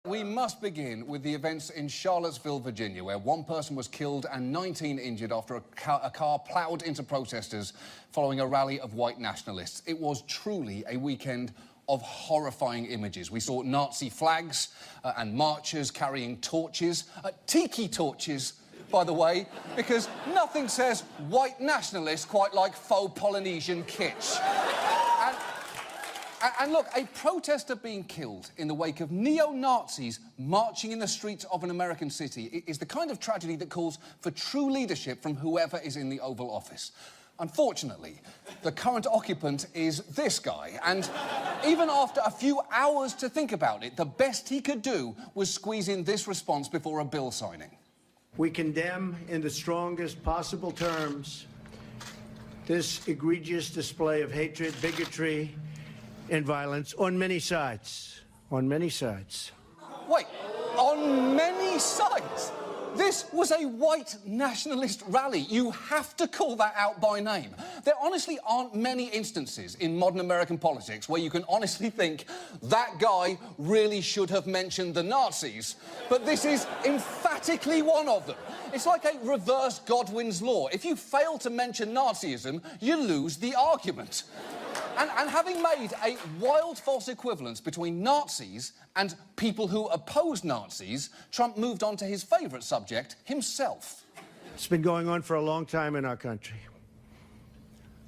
We must begin with the events in Charlottesville, Virginia, where one person was killed and 19 injured after a car ploughed into protesters following a rally of white nationalists. It was truly a weekend of horrifying images. We saw Nazi flags and marchers carrying torches, tiki torches, by the way, because nothing says white nationalist quite like faux Polynesian kitsch. And look, a protester being killed in the wake of neo-Nazis marching in the streets of an American city is the kind of tragedy that calls for true leadership from whoever is in the Oval Office. Unfortunately, the current occupant is this guy, and even after a few hours to think about it, the best he could do was squeeze in this response before a bill signing. We condemn in the strongest possible terms this egregious display of hatred, bigotry, and violence on many sides. On many sides. Wait, on many sides? This was a white nationalist rally. You have to call that out by name. There honestly aren't many instances in modern American politics where you can honestly think that guy really should have mentioned the Nazis, but this is emphatically one of them. It's like a reverse Godwin's law. If you fail to mention Nazism, you lose the argument. And having made a wild false equivalence between Nazis and people who oppose Nazis, Trump moved on to his favourite subject, himself. It's been going on for a long time in our country.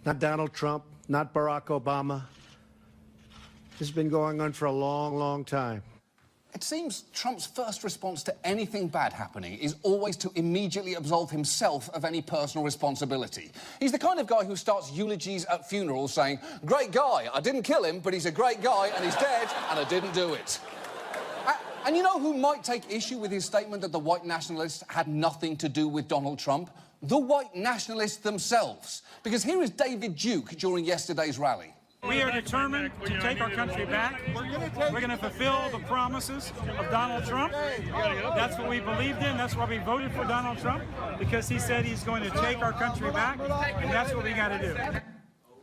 Not Donald Trump, not Barack Obama. This has been going on for a long, long time. It seems Trump's first response to anything bad happening is always to immediately absolve himself of any personal responsibility. He's the kind of guy who starts eulogies at funerals saying, "Great guy, I didn't kill him, but he's a great guy and he's dead and I didn't do it." And you know who might take issue with his statement that the white nationalists had nothing to do with Donald Trump? The white nationalists themselves. Because here is David Duke during yesterday's rally. We are determined to take our country back. We're going to fulfill the promises of Donald Trump. That's what we believed in. That's why we voted for Donald Trump, because he said he's going to take our country back, and that's what we got to do.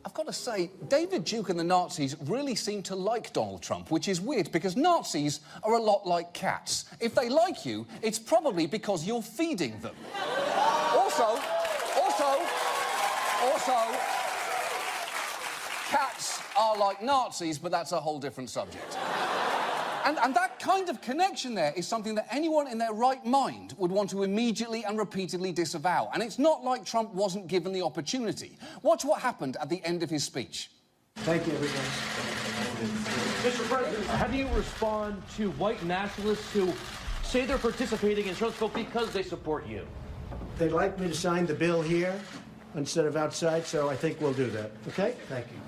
I've got to say, David Duke and the Nazis really seem to like Donald Trump, which is weird because Nazis are a lot like cats. If they like you, it's probably because you're feeding them. Also, cats are like Nazis, but that's a whole different subject. And that kind of connection there is something that anyone in their right mind would want to immediately and repeatedly disavow. And it's not like Trump wasn't given the opportunity. Watch what happened at the end of his speech. Thank you, everyone. Mr. President, how do you respond to white nationalists who say they're participating in Charlottesville because they support you? They'd like me to sign the bill here instead of outside, so I think we'll do that. Okay? Thank you.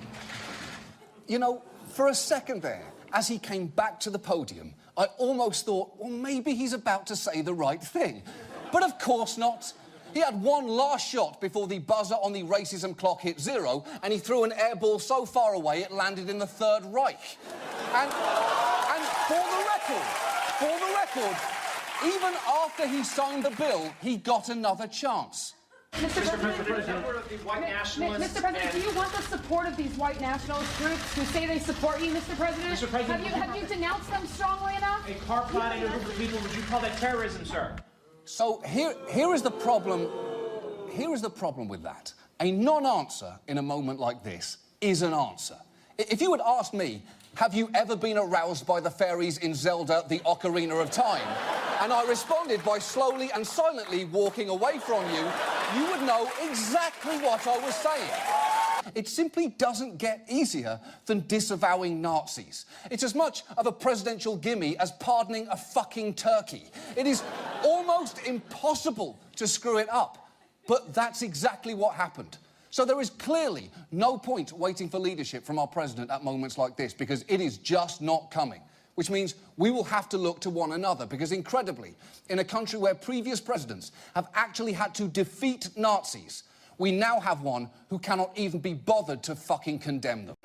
You know, for a second there, as he came back to the podium, I almost thought, well, maybe he's about to say the right thing. But of course not. He had one last shot before the buzzer on the racism clock hit 0, and he threw an air ball so far away it landed in the Third Reich. And for the record, even after he signed the bill, he got another chance. Mr. President, do you want the support of these white nationalist groups who say they support you, Mr. President? Mr. President, have you denounced them strongly enough? A car plotting a group of people, would you call that terrorism, sir? So here is the problem. Here is the problem with that. A non-answer in a moment like this is an answer. If you had asked me, have you ever been aroused by the fairies in Zelda, the Ocarina of Time? And I responded by slowly and silently walking away from you, you would know exactly what I was saying. It simply doesn't get easier than disavowing Nazis. It's as much of a presidential gimme as pardoning a fucking turkey. It is almost impossible to screw it up. But that's exactly what happened. So there is clearly no point waiting for leadership from our president at moments like this, because it is just not coming. Which means we will have to look to one another, because incredibly, in a country where previous presidents have actually had to defeat Nazis, we now have one who cannot even be bothered to fucking condemn them.